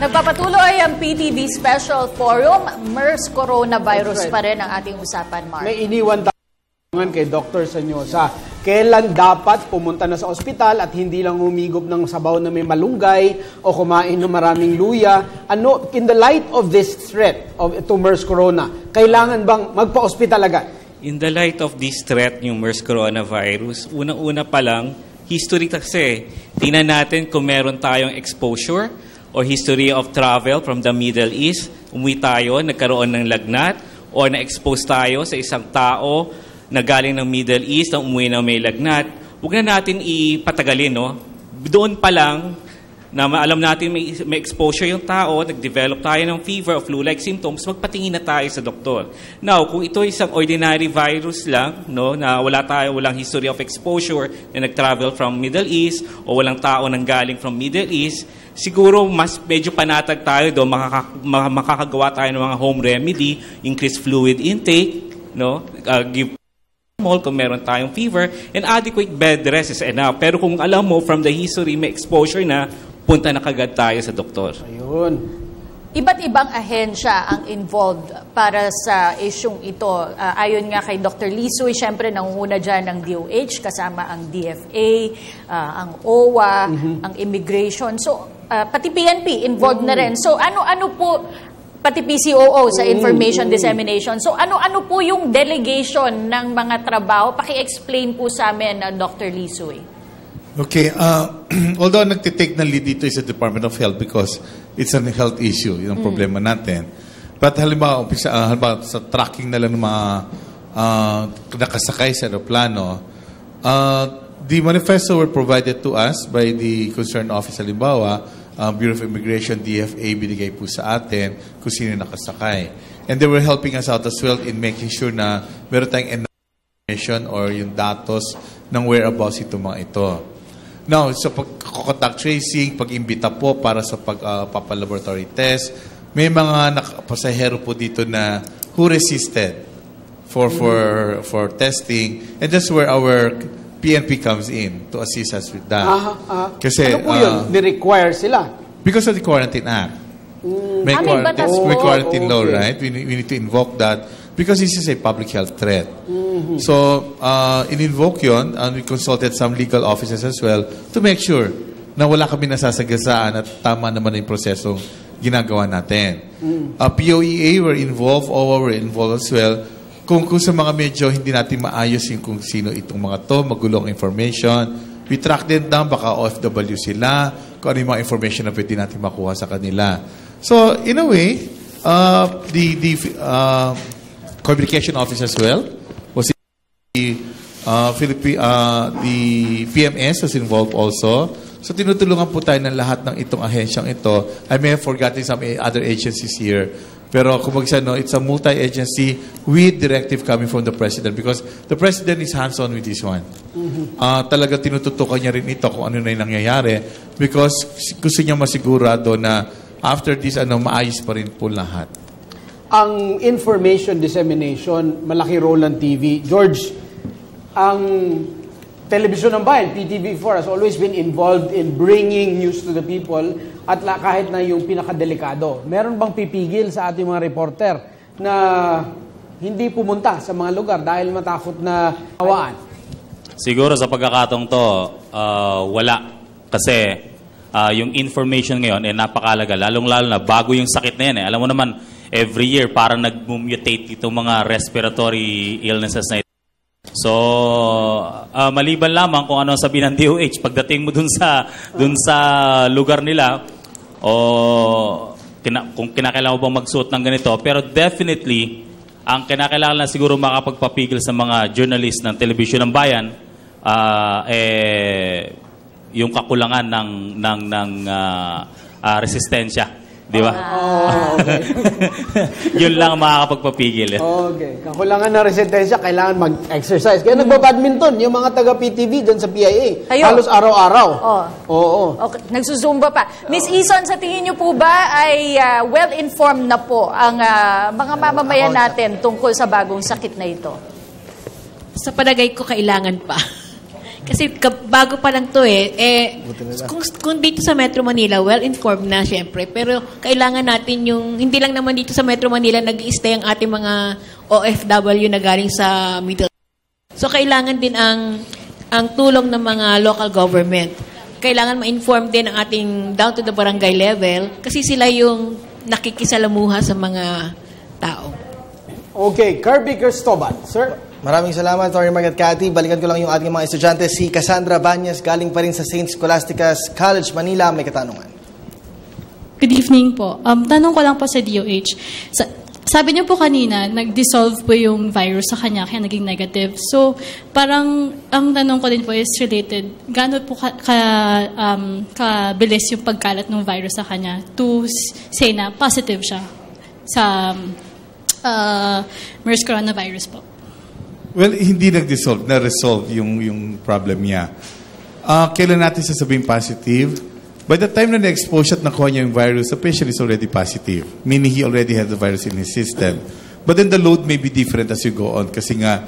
Nagpapatuloy ang PTV Special Forum. MERS coronavirus pa rin ang ating usapan, Mark. May iniwan tayo kay Dr. Sanyosa. Kailan dapat pumunta na sa ospital at hindi lang humigop ng sabaw na may malunggay o kumain ng maraming luya? Ano, in the light of this threat to MERS corona, kailangan bang magpa-ospital agad? In the light of this threat, yung MERS coronavirus, unang-una pa lang, history kasi, tingnan natin kung meron tayong exposure or history of travel from the Middle East, umuwi tayo, nagkaroon ng lagnat, or na-expose tayo sa isang tao na galing ng Middle East, na umuwi na may lagnat, huwag na natin ipatagalin, no? Doon pa lang, na alam natin may exposure yung tao, nag-develop tayo ng fever o flu-like symptoms, magpatingin na tayo sa doktor. Now, kung ito isang ordinary virus lang, no, na walang history of exposure na nag-travel from Middle East o walang tao nang galing from Middle East, siguro mas medyo panatag tayo doon, makakagawa tayo ng mga home remedy, increase fluid intake, no, give kung meron tayong fever, and adequate bed rest is enough. Pero kung alam mo from the history may exposure na, punta na kagad tayo sa doktor. Ayun. Iba't ibang ahensya ang involved para sa isyung ito. Ayon nga kay Dr. Lisuy, siyempre nangunguna dyan ang DOH, kasama ang DFA, ang OWA, ang immigration. So, pati PNP involved na rin. So, ano po, pati PCOO sa information dissemination. So, ano po yung delegation ng mga trabaho? Paki-explain po sa amin, Dr. Lisuy. Okay, although nagtitake na lead dito is the Department of Health because it's a health issue, yung problema natin. But halimbawa sa tracking na lang ng mga nakasakay sa aeroplano, the manifesto were provided to us by the concerned office, halimbawa, Bureau of Immigration, DFA, binigay po sa atin kung sino nakasakay. And they were helping us out as well in making sure na meron tayong information or yung datos ng whereabouts itong mga ito. Now, sa pag-contact tracing, pag-imbita po para sa papa-laboratory test, may mga pasahero po dito na who resisted for testing, and that's where our PNP comes in to assist us with that. Kasi, ano po yun? Ni-require sila? Because of the Quarantine Act. May quarantine law, right? We need to invoke that because this is a public health threat. So, in-invoke yun, and we consulted some legal officers as well to make sure na wala kami nasasagasaan at tama naman yung prosesong ginagawa natin. POEA were involved, OWA were involved as well. Kung sa mga medyo hindi natin maayos yung kung sino itong mga to, magulong information, we track them down, baka OFW sila, kung ano yung mga information na pwede natin makuha sa kanila. So, in a way, the communication office as well was the PMS was involved also. So, tinutulungan po tayo ng lahat ng itong ahensyang ito. I may have forgotten some other agencies here. Pero kung no, it's a multi-agency with directive coming from the President because the President is hands-on with this one. Talaga tinututukan niya rin ito kung ano na yung nangyayari because gusto niya masigurado na after this, maayos pa rin po lahat. Ang information dissemination, malaki role ng TV. George, ang Telebisyon ng Bayan, PTV4, has always been involved in bringing news to the people at kahit na yung pinakadelikado. Meron bang pipigil sa ating mga reporter na hindi pumunta sa mga lugar dahil matakot na hawaan? Siguro sa pagkakataong to, wala. Kasi yung information ngayon napakalaga. Lalong-lalo na bago yung sakit na yan. Alam mo naman, every year parang nag-mutate itong mga respiratory illnesses na ito. So, maliban lamang kung ano ang sabihin ng DOH, pagdating mo dun sa lugar nila, kung kinakailangan mo bang magsuot ng ganito. Pero definitely, ang kinakailangan na siguro makapagpapigil sa mga journalist ng Telebisyon ng Bayan, yung kakulangan ng resistensya. Di ba? Okay. Yun lang makakapagpapigil. Okay. Kakulangan ng resistensya, kailangan mag-exercise. Kaya nagba-badminton, yung mga taga-PTV dyan sa PIA. Halos araw-araw. Oo. Okay. Nagsusumba pa. Miss Ison, sa tingin niyo po ba ay well-informed na po ang mga mamamayan natin tungkol sa bagong sakit na ito? Sa palagay ko, kailangan pa. Kasi bago pa lang to kung dito sa Metro Manila, well-informed na syempre. Pero kailangan natin hindi lang naman dito sa Metro Manila nag-i-stay ang ating mga OFW na galing sa Middle East. So kailangan din ang tulong ng mga local government. Kailangan ma-inform din ang ating down to the barangay level kasi sila yung nakikisalamuha sa mga tao. Okay, Kirby Cristobal. Sir? Maraming salamat, Atty. Mark at Cathy. Balikan ko lang yung ating mga estudyante. Si Cassandra Banyas, galing pa rin sa St. Scholastica's College, Manila. May katanungan. Good evening po. Tanong ko lang po sa DOH. Sabi niyo po kanina, nag-dissolve po yung virus sa kanya, kaya naging negative. So, parang, ang tanong ko din po is related, gaano po kabilis yung pagkalat ng virus sa kanya to say na positive siya sa MERS coronavirus po? Well, hindi nag-dissolve, na-resolve yung problem niya. Kailan natin sasabihin positive? By the time na na-expose at nakuha niya yung virus, the patient is already positive. Meaning he already has the virus in his system. But then the load may be different as you go on kasi nga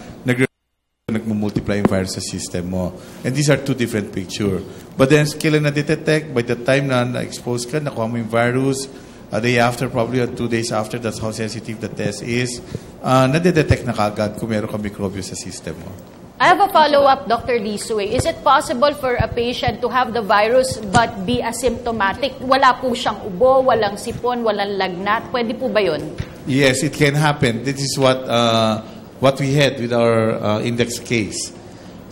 nagmumultiply yung virus sa system mo. And these are two different picture. But then, kailan na-detect? By the time na na-expose ka, nakuha mo yung virus, a day after, probably 2 days after, that's how sensitive the test is, nadedetect na kagad kung meron ka mikrobyo sa system mo. I have a follow-up, Dr. Lisue. Is it possible for a patient to have the virus but be asymptomatic? Wala po siyang ubo, walang sipon, walang lagnat. Pwede po ba yun? Yes, it can happen. This is what we had with our index case.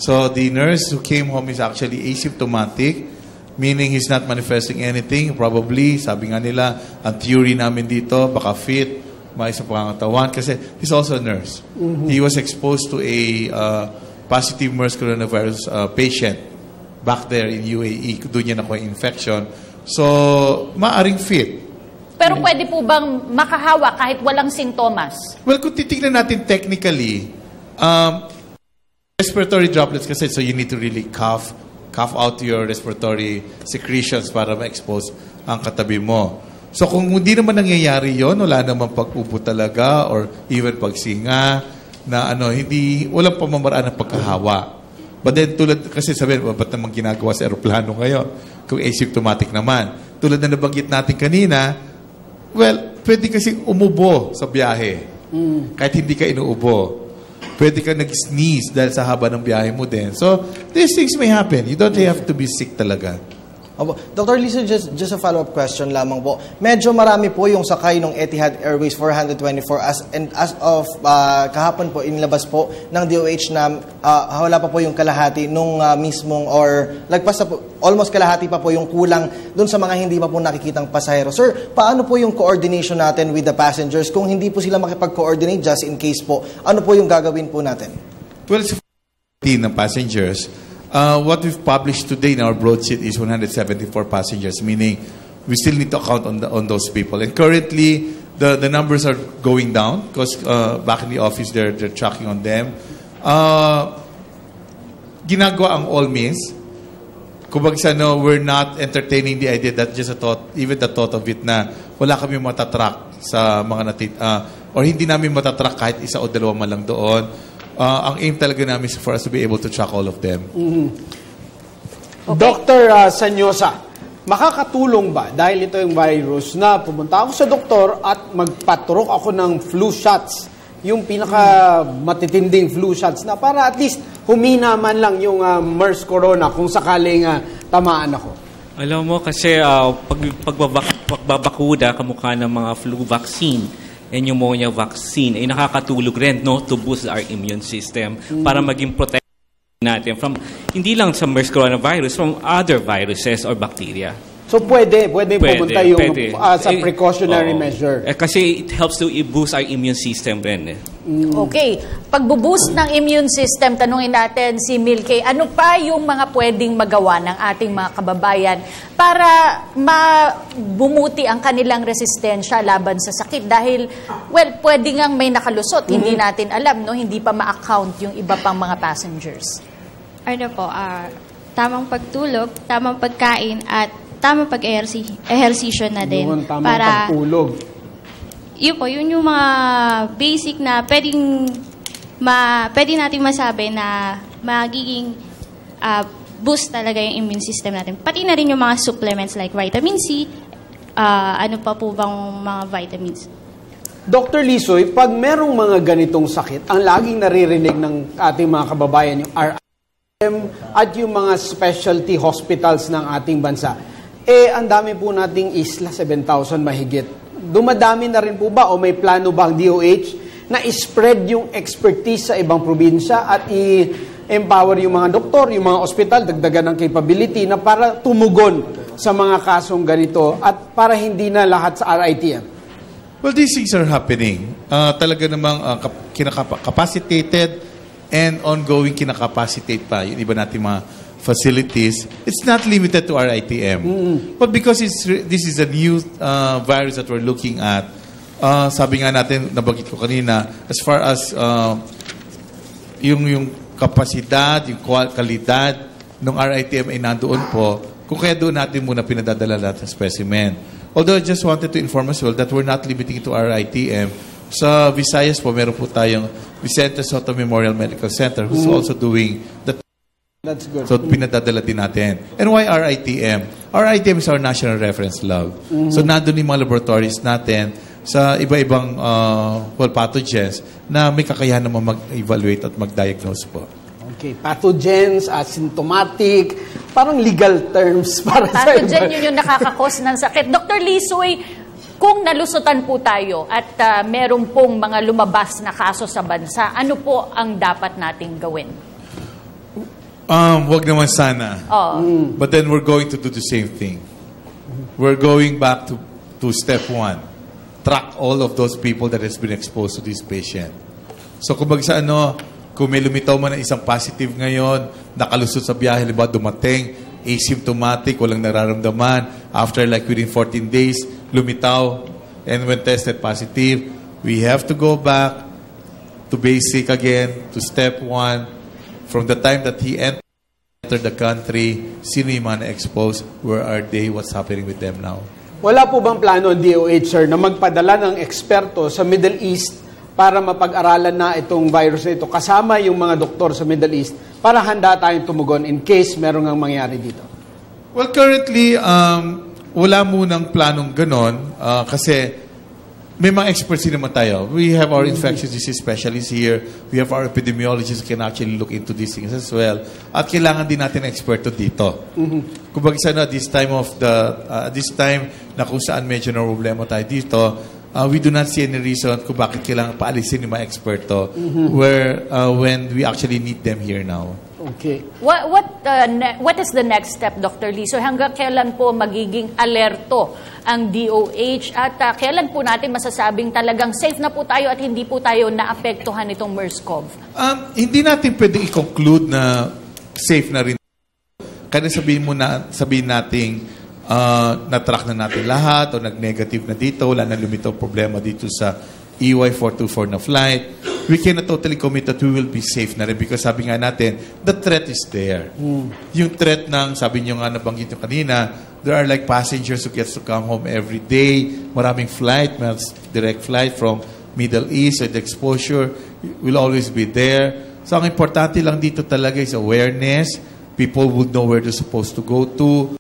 So the nurse who came home is actually asymptomatic, meaning he's not manifesting anything. Probably, sabi nga nila, ang theory namin dito, baka fit, may isa pangangatawan, kasi he's also a nurse. Mm-hmm. He was exposed to a positive MERS coronavirus patient back there in UAE. Doon niya nakuha infection. So, maaring fit. Pero pwede po bang makahawa kahit walang sintomas? Well, kung titignan natin technically, respiratory droplets kasi, so you need to really cough out your respiratory secretions para ma-expose ang katabi mo. So kung hindi naman nangyayari yon, wala naman pag-upo talaga or even pagsinga na walang pamamaraan ng pagkahawa. But then tulad, kasi sabihin, ba't naman ginagawa sa aeroplano ngayon kung asymptomatic naman? Tulad na nabanggit natin kanina, well, pwede kasi umubo sa biyahe. Kahit hindi ka inuubo. Pwede ka nag-sneeze dahil sa haba ng biyahe mo din. So, these things may happen. You don't have to be sick talaga. Dr. Lisa, just a follow-up question lamang po. Medyo marami po yung sakay ng Etihad Airways 424 as of kahapon po, inilabas po ng DOH na wala pa po yung kalahati nung mismong or lagpas na po, almost kalahati pa po yung kulang dun sa mga hindi pa po nakikitang pasahero. Sir, paano po yung coordination natin with the passengers? Kung hindi po sila makipag-coordinate just in case po, ano po yung gagawin po natin? Well, sa ng passengers, what we've published today in our broadsheet is 174 passengers, meaning we still need to account on those people. And currently, the numbers are going down because back in the office, they're tracking on them. Ginagawa ang all means. Kumbaga we're not entertaining the idea that just a thought, even the thought of it na wala kami matatrack sa mga or hindi namin matatrack kahit isa o dalawa man lang doon. Ang aim talaga namin is for us to be able to track all of them. Mm-hmm. Okay. Dr. Sanyosa, makakatulong ba dahil ito yung virus na pumunta ako sa doktor at magpaturok ako ng flu shots, yung pinaka matitinding flu shots na para at least humina man lang yung MERS corona kung sakaling tamaan ako? Alam mo kasi pagbabakuna kamukha ng mga flu vaccine and pneumonia vaccine ay nakakatulog rin to boost our immune system para maging protect natin from hindi lang sa MERS coronavirus, from other viruses or bacteria. So pwede pumunta yung sa precautionary measure. Kasi it helps to boost our immune system rin. Okay. Pag-boost ng immune system, tanungin natin si Milky, ano pa yung mga pwedeng magawa ng ating mga kababayan para bumuti ang kanilang resistensya laban sa sakit? Dahil, well, pwede ngang may nakalusot. Hindi natin alam, hindi pa ma-account yung iba pang mga passengers. Tamang pagtulog, tamang pagkain, at tamang pag-ehersisyo na din. Tamang pagtulog. Yun yung mga basic na pwede natin masabi na magiging boost talaga yung immune system natin. Pati na rin yung mga supplements like vitamin C, ano pa po bang mga vitamins? Dr. Lisoy, pag merong mga ganitong sakit, ang laging naririnig ng ating mga kababayan yung RITM at yung mga specialty hospitals ng ating bansa. Ang dami po nating isla, 7,000 mahigit. Dumadami na rin po ba o may plano ba ang DOH na i-spread yung expertise sa ibang probinsya at i-empower yung mga doktor, yung mga ospital, dagdagan ng capability na para tumugon sa mga kasong ganito at para hindi na lahat sa RITM? Well, these things are happening. Talaga namang capacitated and ongoing kinakapacitate pa yung iba nating mga facilities. It's not limited to RITM. But because this is a new virus that we're looking at, sabi nga natin, nabanggit ko kanina, as far as yung kapasidad, yung kalidad ng RITM ay nandoon po, kung kaya doon natin muna pinadadala natin specimen. Although I just wanted to inform as well that we're not limiting it to RITM. Sa Visayas po, meron po tayong Vicente Soto Memorial Medical Center who's also doing the... That's good. So, pinadadala din natin. And why RITM? RITM is our national reference lab. So, nandun yung mga laboratories natin sa iba-ibang pathogens na may kakayahan naman mag-evaluate at mag-diagnose po. Okay, pathogens, asymptomatic, parang legal terms para sa iba. Pathogen, yun yung nakakakos ng sakit. Dr. Lisoy, kung nalusutan po tayo at meron pong mga lumabas na kaso sa bansa, ano po ang dapat nating gawin? Wag naman sana. But then we're going to do the same thing. We're going back to step 1. Track all of those people that has been exposed to this patient. So kung kung may lumitaw man ng isang positive ngayon, nakalusot sa biyahe, halimbawa dumating, asymptomatic, walang nararamdaman, after like within 14 days, lumitaw, and when tested positive, we have to go back to basic again, to step 1, from the time that he entered the country, sino yung mga na-expose, where are they, what's happening with them now? Wala po bang plano ang DOH, sir, na magpadala ng eksperto sa Middle East para mapag-aralan na itong virus na ito, kasama yung mga doktor sa Middle East, para handa tayong tumugon in case meron ngang mangyari dito? Well, currently, wala munang planong ganon kasi may mga experts din naman tayo. We have our infectious disease specialists here. We have our epidemiologists who can actually look into these things as well. At kailangan din natin ng eksperto dito. Kumbaga sana this time na kung saan medyo na problema tayo dito, we do not see any reason kung bakit kailangan paalisin yung mga eksperto when we actually need them here now. Okay. What is the next step, Dr. Lee? So hanggang kailan po magiging alerto ang DOH at kailan po natin masasabing talagang safe na po tayo at hindi po tayo naapektuhan itong MERS-CoV? Hindi natin pwedeng i-conclude na safe na rin. Kaya sabihin natin na-track na natin lahat o nag-negative na dito, wala na lumitaw problema dito sa EY424 na flight. We cannot totally commit that we will be safe na rin because sabi nga natin, the threat is there. Yung threat ng, sabi nyo nga nabanggit nyo kanina, there are like passengers who gets to come home every day. Maraming flight, direct flight from Middle East, so the exposure will always be there. So ang importante lang dito talaga is awareness. People would know where they're supposed to go to.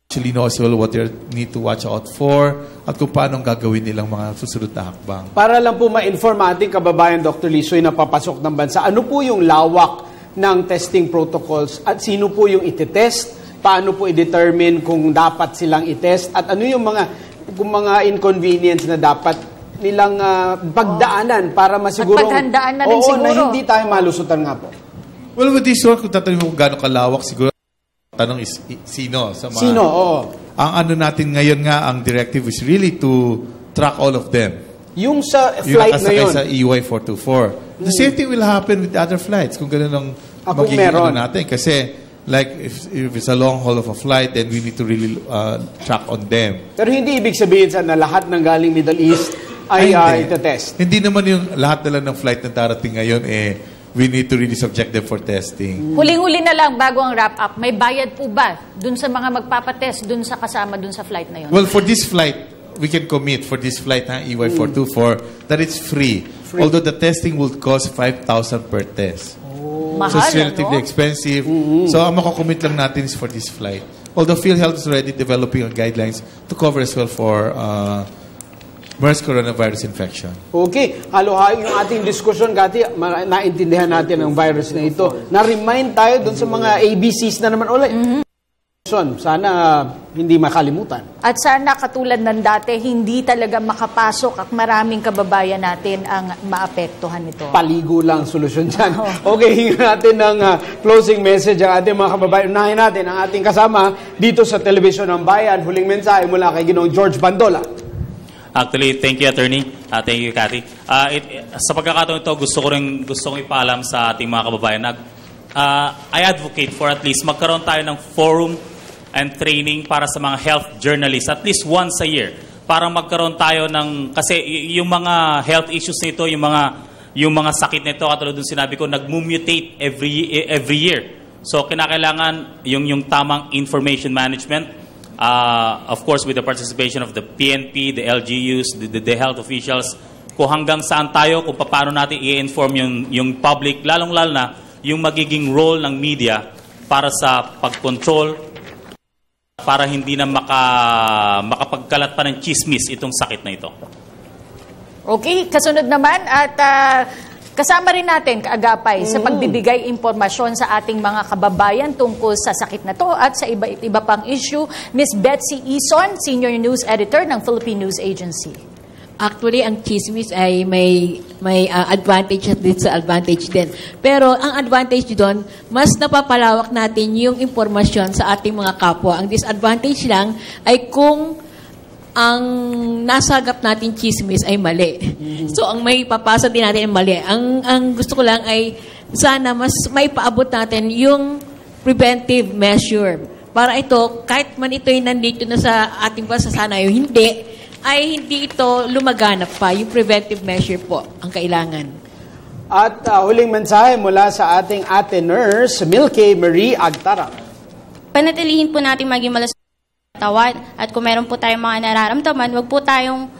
Actually know as well what they need to watch out for at kung paano gagawin nilang mga susunod na hakbang. Para lang po ma-inform ating kababayan, Dr. Lisoy, na papasok ng bansa, ano po yung lawak ng testing protocols at sino po yung itetest? Paano po i-determine kung dapat silang itest? At ano yung mga inconvenience na dapat nilang pagdaanan para masiguro paghandaan na rin siguro na hindi tayo malusutan nga po? Well, with this work, kung tatanungin mo kung gano'ng kalawak, siguro tanong is sino? Sino? Oo. Ang ano natin ngayon nga, ang directive is really to track all of them. Yung sa flight na yun? Yung sa EY424. The same thing will happen with other flights kung gano'n ang magiging ano natin. Kasi, like, if it's a long haul of a flight, then we need to really track on them. Pero hindi ibig sabihin na lahat ng galing Middle East ay itetest? Hindi naman yung lahat na lang ng flight na darating ngayon, we need to really subject them for testing. Huling-huli na lang bago ang wrap-up, may bayad po ba dun sa mga magpapatest, dun sa kasama dun sa flight na yun? Well, for this flight, we can commit for this flight, EY424, that it's free. Although the testing will cost 5,000 per test. mahal, So it's relatively ano? expensive. So ang makakommit lang natin is for this flight. Although PhilHealth is already developing guidelines to cover as well for MERS coronavirus infection. Okay, halo-halo yung ating diskusyon, Kati. Naintindihan natin ang virus na ito. Na-remind tayo dun sa mga ABCs na naman ulit. Sana hindi makalimutan. At sana katulad ng dati, hindi talaga makapasok at maraming kababayan natin ang maapektuhan nito. Paligo lang solusyon dyan. Okay, hingan natin ng closing message ang ating mga kababayan. Unahin natin ang ating kasama dito sa Telebisyon ng Bayan. Huling mensahe mula kay Ginoong George Bandola. Actually, thank you, Attorney. Thank you, Cathy. Sa pagkakataon ito, gusto kong ipaalam sa ating mga kababayan na I advocate for at least magkaroon tayo ng forum and training para sa mga health journalists at least once a year. Para magkaroon tayo ng, kasi yung mga health issues nito, yung mga sakit nito, katulad ng sinabi ko, nag-mutate every year. So, kinakailangan yung tamang information management. Of course, with the participation of the PNP, the LGUs, the health officials, kung hanggang saan tayo, kung paano natin i-inform yung public, lalong-lalo na yung magiging role ng media para sa pag-control, para hindi na makapagkalat pa ng chismis itong sakit na ito. Okay, kasunod naman at kasama rin natin kaagapay sa pagbibigay impormasyon sa ating mga kababayan tungkol sa sakit na to at sa iba pang issue, Ms. Betsy Ison, Senior News Editor ng Philippine News Agency. Actually, ang chismis ay may advantage at disadvantage din. Pero ang advantage doon, mas napapalawak natin yung impormasyon sa ating mga kapwa. Ang disadvantage lang ay kung ang nasagap natin chismis ay mali. So, ang may papasa din natin ay mali. Ang gusto ko lang ay sana mas may paabot natin yung preventive measure. Para ito, kahit man ito'y nandito na sa ating pasasanayo, ay hindi ito lumaganap pa. Yung preventive measure po ang kailangan. At huling mensahe mula sa ating ate nurse, Milky Marie Agtara. Panatilihin po natin maging malusog katawan at kung meron po tayong mga nararamdaman, wag po tayong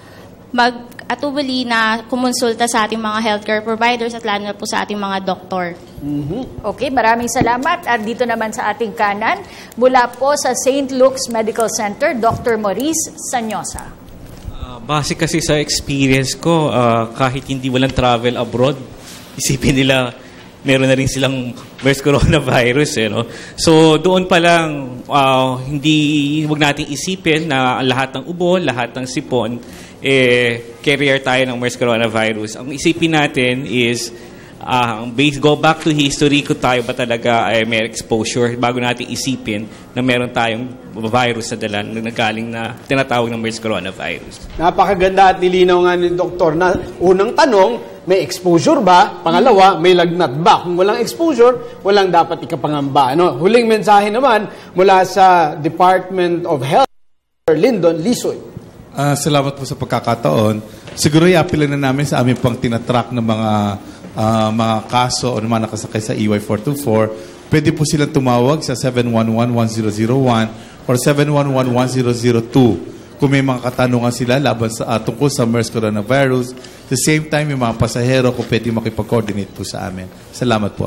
mag-atubili na kumonsulta sa ating mga healthcare providers at lalo na po sa ating mga doktor. Okay, maraming salamat. At dito naman sa ating kanan, mula po sa St. Luke's Medical Center, Dr. Maurice Sanyosa. Base kasi sa experience ko, kahit hindi walang travel abroad, isipin nila meron na rin silang MERS coronavirus. No? So doon pa lang, huwag nating isipin na lahat ng ubo, lahat ng sipon, carrier tayo ng MERS coronavirus. Ang isipin natin is, go back to history ko tayo ba talaga ay may exposure bago natin isipin na meron tayong virus na dala na nagaling na tinatawag ng MERS coronavirus. Napakaganda at nilinaw nga ni Doktor na unang tanong, may exposure ba? Pangalawa, may lagnat ba? Kung walang exposure, walang dapat ikapangamba. Ano? Huling mensahe naman mula sa Department of Health, Lyndon Lisoy. Salamat po sa pagkakataon. Siguro i-appeal na namin sa aming pang tinatrack ng mga kaso o naman nakasakay sa EY424, pwede po silang tumawag sa 711-1001 or 711-1002 kung may mga katanungan sila laban sa tungkol sa MERS coronavirus. At the same time, yung mga pasahero kung pwede makipag-coordinate po sa amin. Salamat po.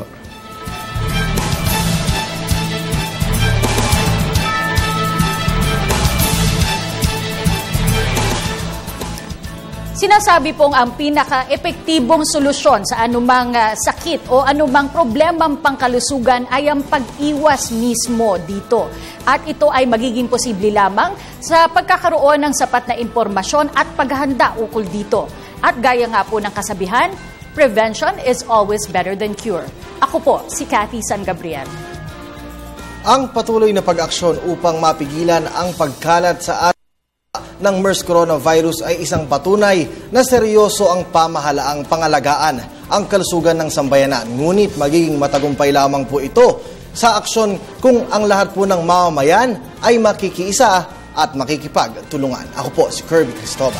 Sinasabi pong ang pinaka-epektibong solusyon sa anumang sakit o anumang problemang pangkalusugan ay ang pag-iwas mismo dito. At ito ay magiging posible lamang sa pagkakaroon ng sapat na impormasyon at paghahanda ukol dito. At gaya nga po ng kasabihan, prevention is always better than cure. Ako po, si Cathy San Gabriel. Ang patuloy na pag-aksyon upang mapigilan ang pagkalat sa ng MERS coronavirus ay isang patunay na seryoso ang pamahalaang pangalagaan ang kalusugan ng sambayanan. Ngunit magiging matagumpay lamang po ito sa aksyon kung ang lahat po ng mamamayan ay makikiisa at makikipagtulungan. Ako po si Kirby Cristobal.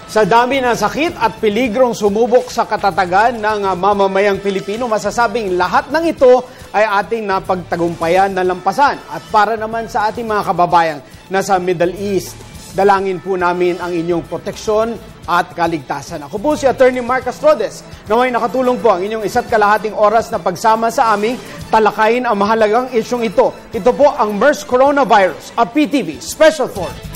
Sa dami ng sakit at peligrong sumubok sa katatagan ng mamamayang Pilipino, masasabing lahat ng ito ay ating napagtagumpayan na lampasan. At para naman sa ating mga kababayang nasa Middle East, dalangin po namin ang inyong proteksyon at kaligtasan. Ako po si Attorney Mark Castrodes. Naway nakatulong po ang inyong 1.5 oras na pagsama sa aming talakayin ang mahalagang isyong ito. Ito po ang MERS Coronavirus, a PTV Special 4.